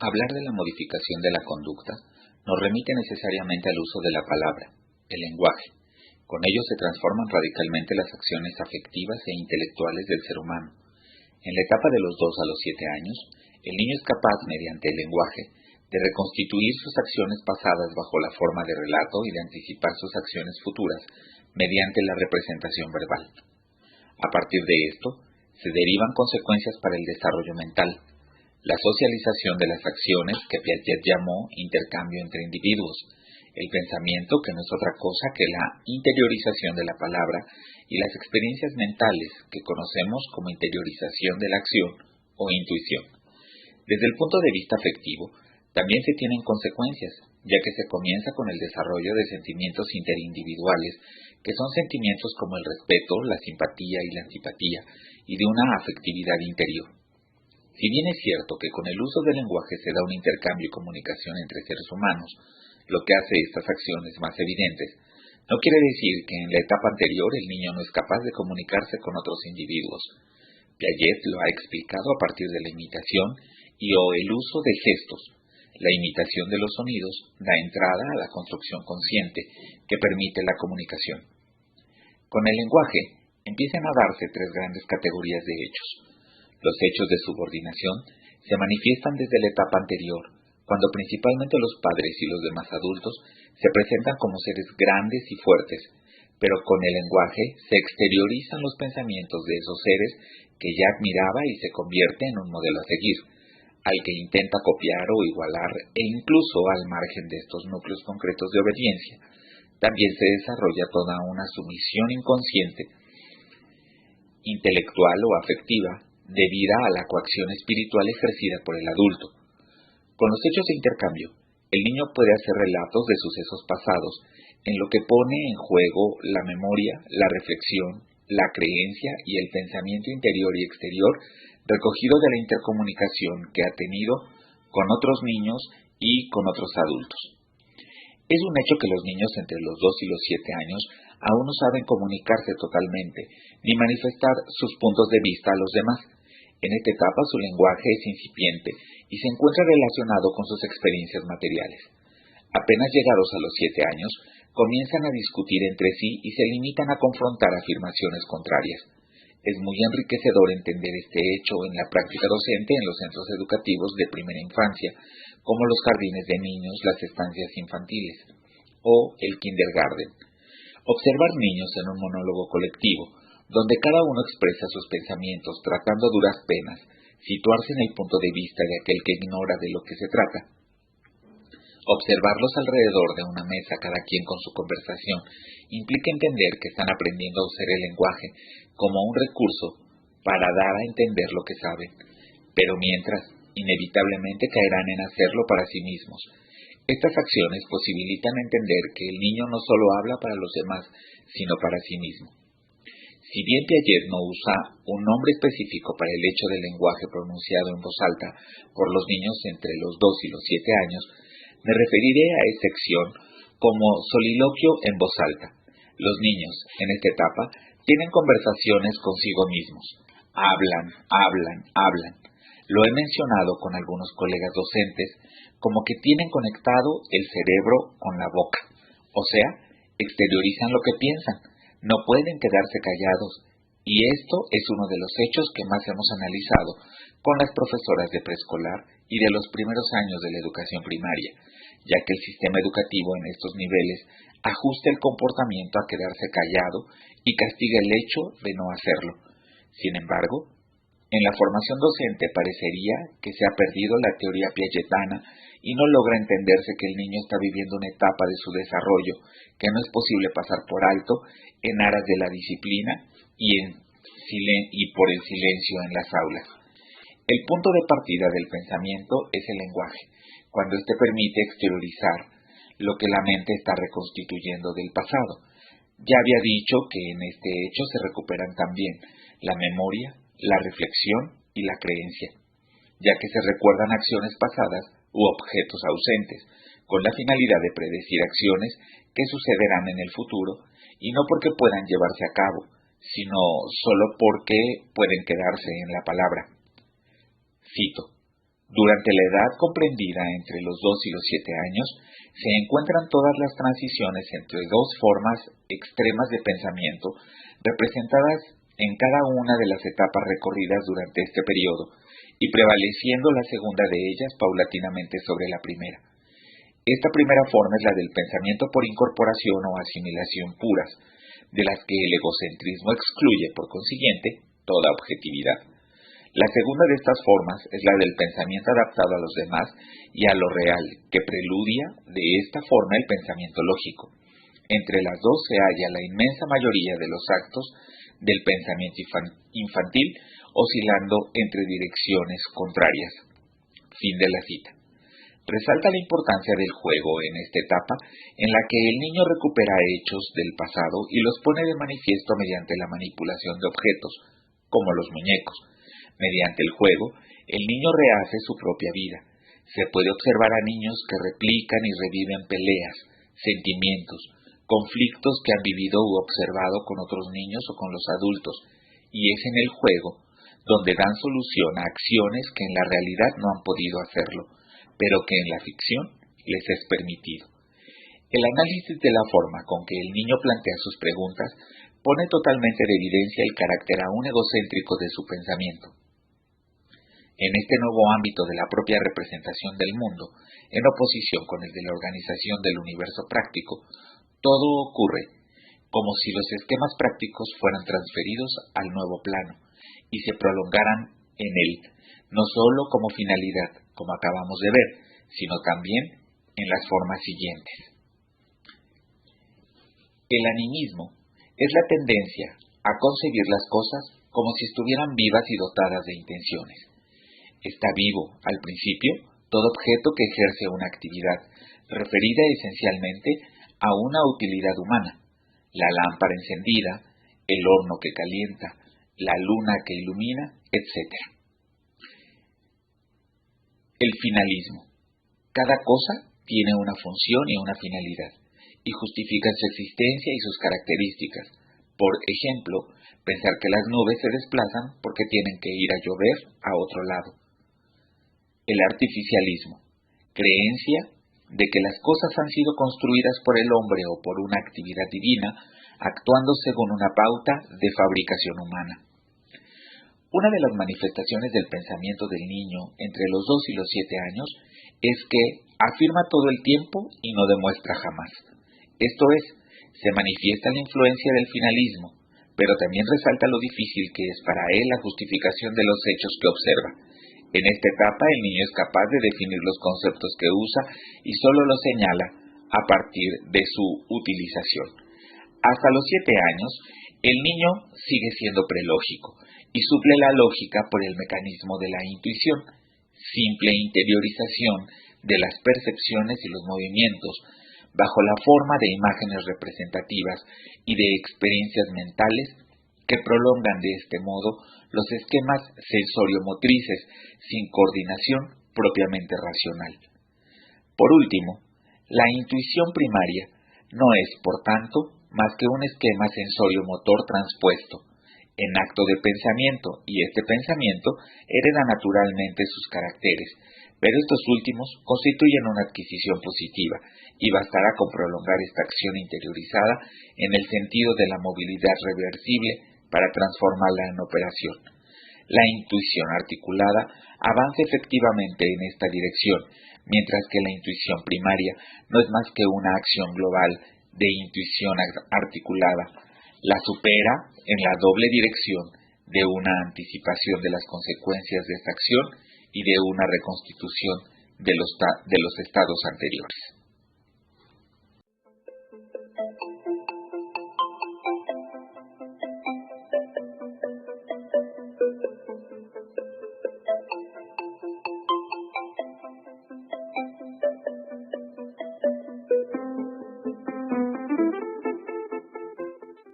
Hablar de la modificación de la conducta nos remite necesariamente al uso de la palabra, el lenguaje. Con ello se transforman radicalmente las acciones afectivas e intelectuales del ser humano. En la etapa de los 2 a los 7 años, el niño es capaz, mediante el lenguaje, de reconstituir sus acciones pasadas bajo la forma de relato y de anticipar sus acciones futuras mediante la representación verbal. A partir de esto, se derivan consecuencias para el desarrollo mental, la socialización de las acciones que Piaget llamó intercambio entre individuos, el pensamiento que no es otra cosa que la interiorización de la palabra y las experiencias mentales que conocemos como interiorización de la acción o intuición. Desde el punto de vista afectivo, también se tienen consecuencias, ya que se comienza con el desarrollo de sentimientos interindividuales, que son sentimientos como el respeto, la simpatía y la antipatía, y de una afectividad interior. Si bien es cierto que con el uso del lenguaje se da un intercambio y comunicación entre seres humanos, lo que hace estas acciones más evidentes, no quiere decir que en la etapa anterior el niño no es capaz de comunicarse con otros individuos. Piaget lo ha explicado a partir de la imitación o el uso de gestos. La imitación de los sonidos da entrada a la construcción consciente que permite la comunicación. Con el lenguaje empiezan a darse 3 grandes categorías de hechos. Los hechos de subordinación se manifiestan desde la etapa anterior, cuando principalmente los padres y los demás adultos se presentan como seres grandes y fuertes, pero con el lenguaje se exteriorizan los pensamientos de esos seres que ya admiraba y se convierte en un modelo a seguir, al que intenta copiar o igualar, e incluso al margen de estos núcleos concretos de obediencia, también se desarrolla toda una sumisión inconsciente, intelectual o afectiva, debida a la coacción espiritual ejercida por el adulto. Con los hechos de intercambio, el niño puede hacer relatos de sucesos pasados, en lo que pone en juego la memoria, la reflexión, la creencia y el pensamiento interior y exterior recogido de la intercomunicación que ha tenido con otros niños y con otros adultos. Es un hecho que los niños entre los 2 y los 7 años aún no saben comunicarse totalmente, ni manifestar sus puntos de vista a los demás. En esta etapa su lenguaje es incipiente y se encuentra relacionado con sus experiencias materiales. Apenas llegados a los 7 años, comienzan a discutir entre sí y se limitan a confrontar afirmaciones contrarias. Es muy enriquecedor entender este hecho en la práctica docente en los centros educativos de primera infancia, como los jardines de niños, las estancias infantiles o el kindergarten. Observar niños en un monólogo colectivo, donde cada uno expresa sus pensamientos tratando a duras penas, situarse en el punto de vista de aquel que ignora de lo que se trata. Observarlos alrededor de una mesa, cada quien con su conversación, implica entender que están aprendiendo a usar el lenguaje como un recurso para dar a entender lo que saben, pero mientras, inevitablemente caerán en hacerlo para sí mismos. Estas acciones posibilitan entender que el niño no solo habla para los demás, sino para sí mismo. Si bien Piaget no usa un nombre específico para el hecho del lenguaje pronunciado en voz alta por los niños entre los 2 y los 7 años, me referiré a esta acción como soliloquio en voz alta. Los niños, en esta etapa, tienen conversaciones consigo mismos. Hablan. Lo he mencionado con algunos colegas docentes como que tienen conectado el cerebro con la boca, o sea, exteriorizan lo que piensan, no pueden quedarse callados, y esto es uno de los hechos que más hemos analizado con las profesoras de preescolar y de los primeros años de la educación primaria, ya que el sistema educativo en estos niveles ajusta el comportamiento a quedarse callado y castiga el hecho de no hacerlo. Sin embargo, en la formación docente parecería que se ha perdido la teoría piagetana y no logra entenderse que el niño está viviendo una etapa de su desarrollo que no es posible pasar por alto en aras de la disciplina y por el silencio en las aulas. El punto de partida del pensamiento es el lenguaje, cuando éste permite exteriorizar lo que la mente está reconstituyendo del pasado. Ya había dicho que en este hecho se recuperan también la memoria, la reflexión y la creencia, ya que se recuerdan acciones pasadas u objetos ausentes, con la finalidad de predecir acciones que sucederán en el futuro, y no porque puedan llevarse a cabo, sino solo porque pueden quedarse en la palabra. Cito: Durante la edad comprendida entre los 2 y los 7 años, se encuentran todas las transiciones entre dos formas extremas de pensamiento representadas en cada una de las etapas recorridas durante este periodo y prevaleciendo la segunda de ellas paulatinamente sobre la primera. Esta primera forma es la del pensamiento por incorporación o asimilación puras, de las que el egocentrismo excluye, por consiguiente, toda objetividad. La segunda de estas formas es la del pensamiento adaptado a los demás y a lo real, que preludia de esta forma el pensamiento lógico. Entre las dos se halla la inmensa mayoría de los actos del pensamiento infantil, oscilando entre direcciones contrarias. Fin de la cita. Resalta la importancia del juego en esta etapa, en la que el niño recupera hechos del pasado y los pone de manifiesto mediante la manipulación de objetos, como los muñecos. Mediante el juego, el niño rehace su propia vida. Se puede observar a niños que replican y reviven peleas, sentimientos, conflictos que han vivido u observado con otros niños o con los adultos, y es en el juego donde dan solución a acciones que en la realidad no han podido hacerlo, pero que en la ficción les es permitido. El análisis de la forma con que el niño plantea sus preguntas pone totalmente de evidencia el carácter aún egocéntrico de su pensamiento. En este nuevo ámbito de la propia representación del mundo, en oposición con el de la organización del universo práctico, todo ocurre como si los esquemas prácticos fueran transferidos al nuevo plano y se prolongaran en él, no sólo como finalidad, como acabamos de ver, sino también en las formas siguientes. El animismo es la tendencia a concebir las cosas como si estuvieran vivas y dotadas de intenciones. Está vivo, al principio, todo objeto que ejerce una actividad, referida esencialmente a una utilidad humana: la lámpara encendida, el horno que calienta, la luna que ilumina, etc. El finalismo. Cada cosa tiene una función y una finalidad, y justifica su existencia y sus características. Por ejemplo, pensar que las nubes se desplazan porque tienen que ir a llover a otro lado. El artificialismo. Creencia de que las cosas han sido construidas por el hombre o por una actividad divina, actuando según una pauta de fabricación humana. Una de las manifestaciones del pensamiento del niño entre los 2 y los 7 años es que afirma todo el tiempo y no demuestra jamás. Esto es, se manifiesta la influencia del finalismo, pero también resalta lo difícil que es para él la justificación de los hechos que observa. En esta etapa el niño es capaz de definir los conceptos que usa y solo los señala a partir de su utilización. Hasta los 7 años, el niño sigue siendo prelógico y suple la lógica por el mecanismo de la intuición, simple interiorización de las percepciones y los movimientos, bajo la forma de imágenes representativas y de experiencias mentales que prolongan de este modo los esquemas sensorio-motrices sin coordinación propiamente racional. Por último, la intuición primaria no es, por tanto, más que un esquema sensorio-motor transpuesto en acto de pensamiento, y este pensamiento hereda naturalmente sus caracteres, pero estos últimos constituyen una adquisición positiva, y bastará con prolongar esta acción interiorizada en el sentido de la movilidad reversible para transformarla en operación. La intuición articulada avanza efectivamente en esta dirección, mientras que la intuición primaria no es más que una acción global de intuición articulada. La supera en la doble dirección de una anticipación de las consecuencias de esta acción y de una reconstitución de los estados anteriores.